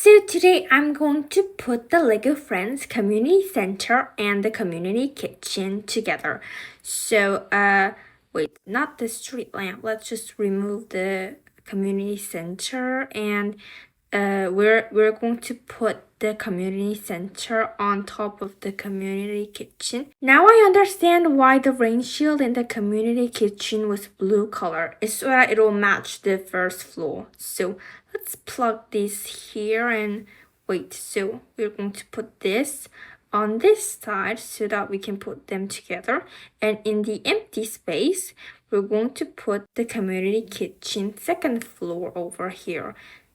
So today I'm going to put the Lego Friends Community Center and the Community Kitchen together. So, wait, not the street lamp. Let's just remove the Community Center and we're going to put the community center on top of the community kitchen. Now I understand why the rain shield in the community kitchen was blue color. It's so that it'll match the first floor. So let's plug this here and wait. So we're going to put this on this side so that we can put them together. And in the empty space, we're going to put the community kitchen second floor over here.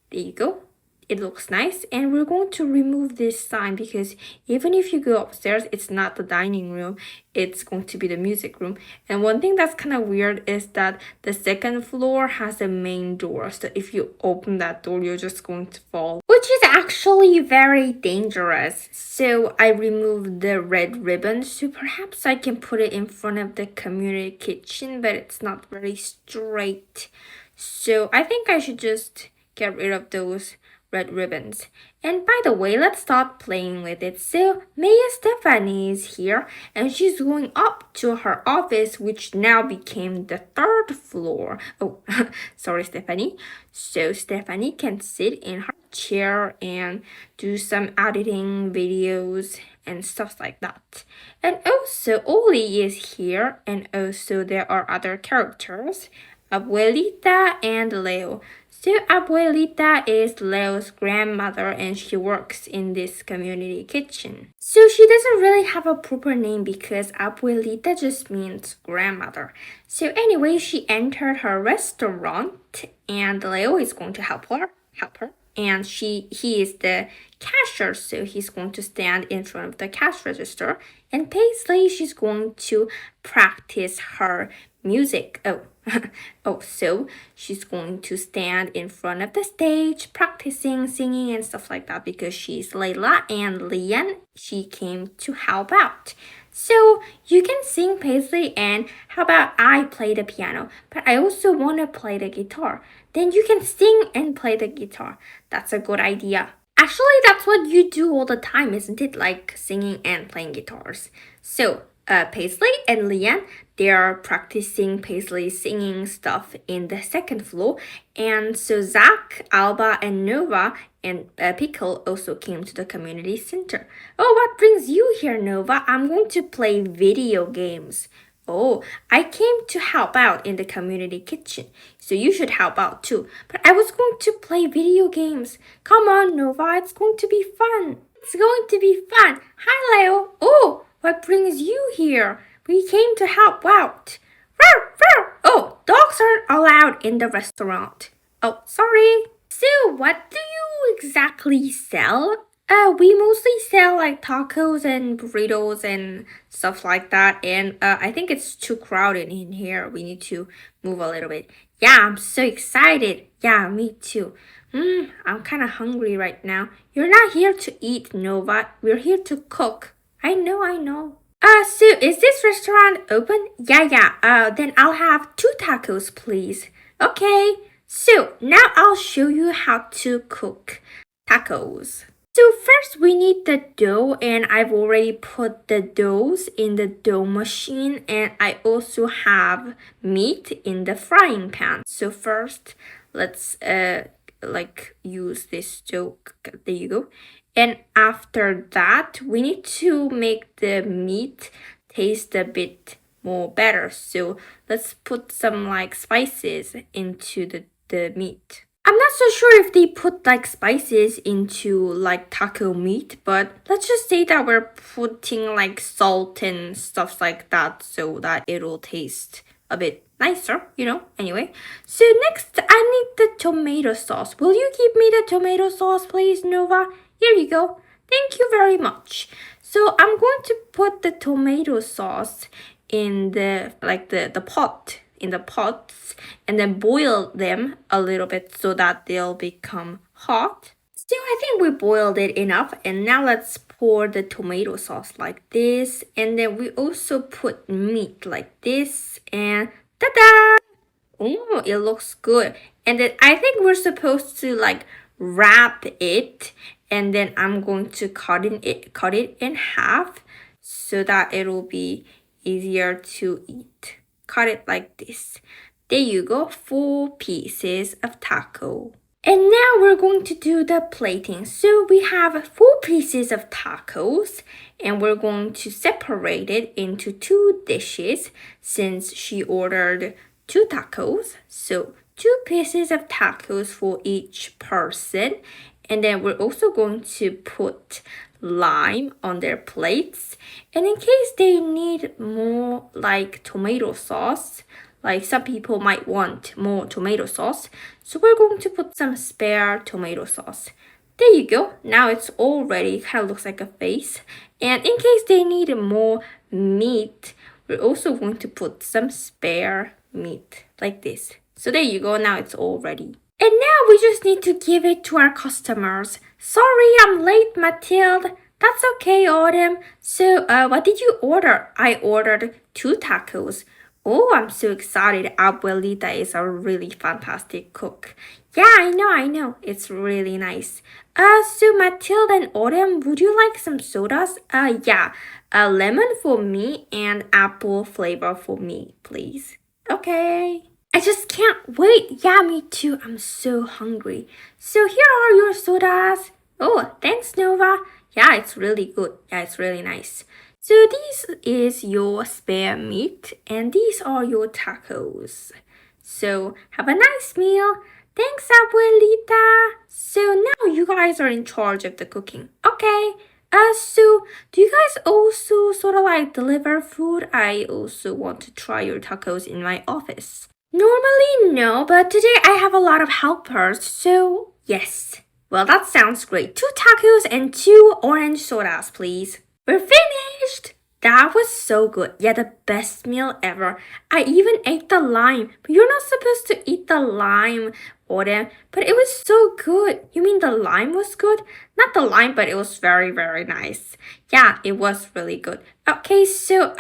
There you go. It looks nice, and we're going to remove this sign because even if you go upstairs, it's not the dining room, it's going to be the music room. And one thing that's kind of weird is that the second floor has a main door, so if you open that door, you're just going to fall, which is actually very dangerous. So I removed the red ribbon, so perhaps I can put it in front of the community kitchen, but it's not very straight. So I think I should just get rid of those red ribbons. And by the way, let's start playing with it. So Maya Stephanie is here and she's going up to her office, which now became the third floor. Oh, sorry, Stephanie. So Stephanie can sit in her chair and do some editing videos and stuff like that. And also Oli is here, and also there are other characters, Abuelita and Leo. So Abuelita is Leo's grandmother and she works in this community kitchen. So she doesn't really have a proper name because Abuelita just means grandmother. So anyway, she entered her restaurant and Leo is going to help her. And he is the cashier, so he's going to stand in front of the cash register. And Paisley, she's going to practice her music. So she's going to stand in front of the stage practicing singing and stuff like that because she's Layla, and Lian, she came to help out. So you can sing, Paisley, and how about I play the piano, but I also want to play the guitar. Then you can sing and play the guitar. That's a good idea. Actually, that's what you do all the time, isn't it? Like singing and playing guitars. So Paisley and Lian, they are practicing Paisley's singing stuff in the second floor. And so Zach, Alba, and Nova and Pickle also came to the community center. Oh, what brings you here, Nova? I'm going to play video games. Oh, I came to help out in the community kitchen, so you should help out too. But I was going to play video games. Come on, Nova, it's going to be fun. It's going to be fun. Hi, Leo. Oh, what brings you here? We came to help out. Row, row. Oh, dogs aren't allowed in the restaurant. Oh, sorry. So, what do you exactly sell? We mostly sell like tacos and burritos and stuff like that. And I think it's too crowded in here. We need to move a little bit. Yeah, I'm so excited. Yeah, me too. I'm kind of hungry right now. You're not here to eat, Nova. We're here to cook. I know. So is this restaurant open? Yeah. Then I'll have 2 tacos, please. Okay. So now I'll show you how to cook tacos. So first we need the dough, and I've already put the doughs in the dough machine, and I also have meat in the frying pan. So first let's use this dough. There you go. And after that, we need to make the meat taste a bit more better. So let's put some like spices into the meat. I'm not so sure if they put like spices into like taco meat, but let's just say that we're putting like salt and stuff like that so that it'll taste a bit nicer, anyway. So next, I need the tomato sauce. Will you give me the tomato sauce, please, Nova? Here you go. Thank you very much. So I'm going to put the tomato sauce in the pot, in the pots, and then boil them a little bit so that they'll become hot. So I think we boiled it enough, and now let's pour the tomato sauce like this, and then we also put meat like this, and ta-da! Oh, it looks good. And then I think we're supposed to like wrap it, and then I'm going to cut it in half so that it'll be easier to eat. Cut it like this. There you go, 4 pieces of taco. And now we're going to do the plating. So we have 4 pieces of tacos and we're going to separate it into 2 dishes since she ordered 2 tacos. So 2 pieces of tacos for each person. And then we're also going to put lime on their plates. And in case they need more like tomato sauce, like some people might want more tomato sauce, so we're going to put some spare tomato sauce. There you go. Now it's all ready. It kind of looks like a face. And in case they need more meat, we're also going to put some spare meat like this. So there you go. Now it's all ready. And now we just need to give it to our customers. Sorry, I'm late, Mathilde. That's okay, Autumn. So, what did you order? I ordered 2 tacos. Oh, I'm so excited. Abuelita is a really fantastic cook. Yeah, I know. It's really nice. So Matilda and Autumn, would you like some sodas? Yeah. A lemon for me and apple flavor for me, please. Okay. I just can't wait. Yeah, me too. I'm so hungry. So here are your sodas. Oh, thanks, Nova. Yeah, it's really good. Yeah, it's really nice. So this is your spare meat and these are your tacos. So have a nice meal. Thanks, Abuelita. So now you guys are in charge of the cooking. Okay. So do you guys also sort of like deliver food? I also want to try your tacos in my office. Normally no, but today I have a lot of helpers, so yes. Well, that sounds great. 2 tacos and 2 orange sodas, please. We're finished! That was so good. Yeah, the best meal ever. I even ate the lime. But you're not supposed to eat the lime, Autumn. But it was so good. You mean the lime was good? Not the lime, but it was very, very nice. Yeah, it was really good. Okay, so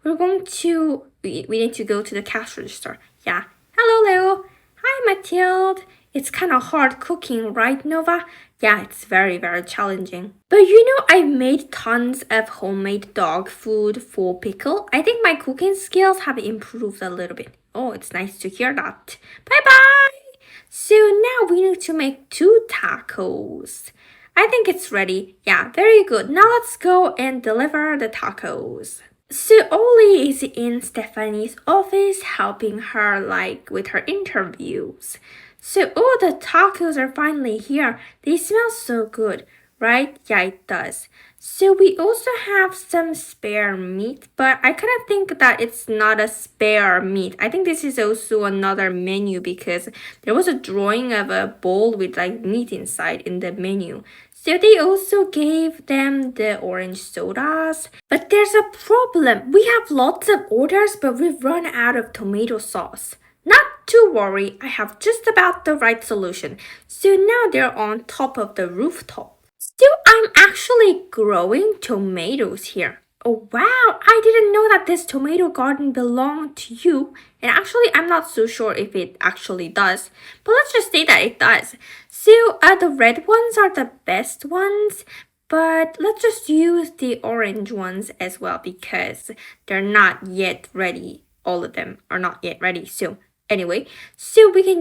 we're going to we need to go to the cash register. Yeah. Hello, Leo. Hi, Mathilde. It's kind of hard cooking, right, Nova? Yeah, it's very, very challenging. But you know, I made tons of homemade dog food for Pickle. I think my cooking skills have improved a little bit. Oh, it's nice to hear that. Bye-bye! So now we need to make 2 tacos. I think it's ready. Yeah, very good. Now let's go and deliver the tacos. So Oli is in Stephanie's office helping her like with her interviews. So, oh, the tacos are finally here. They smell so good, right? Yeah, it does. So we also have some spare meat, but I kind of think that it's not a spare meat. I think this is also another menu because there was a drawing of a bowl with like meat inside in the menu. So they also gave them the orange sodas. But there's a problem. We have lots of orders, but we've run out of tomato sauce. Not to worry, I have just about the right solution. So now they're on top of the rooftop. So I'm actually growing tomatoes here. Oh wow, I didn't know that this tomato garden belonged to you. And actually, I'm not so sure if it actually does. But let's just say that it does. So the red ones are the best ones. But let's just use the orange ones as well because they're not yet ready. All of them are not yet ready. So anyway, so we can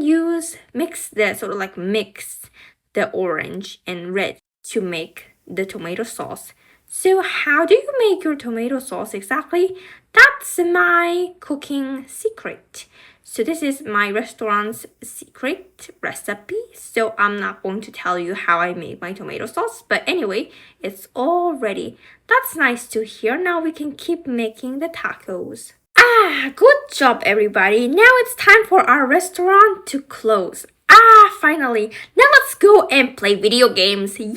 mix the orange and red to make the tomato sauce. So how do you make your tomato sauce exactly? That's my cooking secret. So this is my restaurant's secret recipe. So I'm not going to tell you how I make my tomato sauce. But anyway, it's all ready. That's nice to hear. Now we can keep making the tacos. Good job, everybody. Now it's time for our restaurant to close. Finally. Now let's go and play video games. Yay!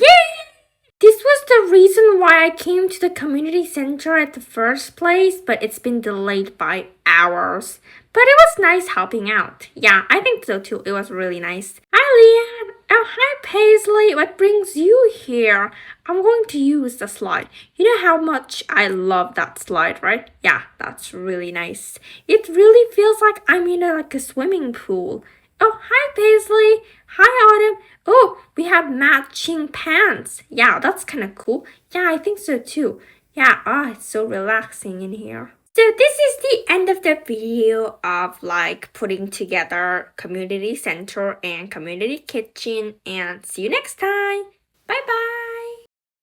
This was the reason why I came to the community center at the first place, but it's been delayed by hours. But it was nice helping out. Yeah, I think so too. It was really nice. Hi, Leanne. Oh, hi, Paisley. What brings you here? I'm going to use the slide. You know how much I love that slide, right? Yeah, that's really nice. It really feels like I'm in a swimming pool. Oh, hi, Paisley. Hi, Autumn. Oh, we have matching pants. Yeah, that's kind of cool. Yeah, I think so too. Yeah, it's so relaxing in here. So this is the end of the video of like putting together community center and community kitchen, and see you next time. Bye bye.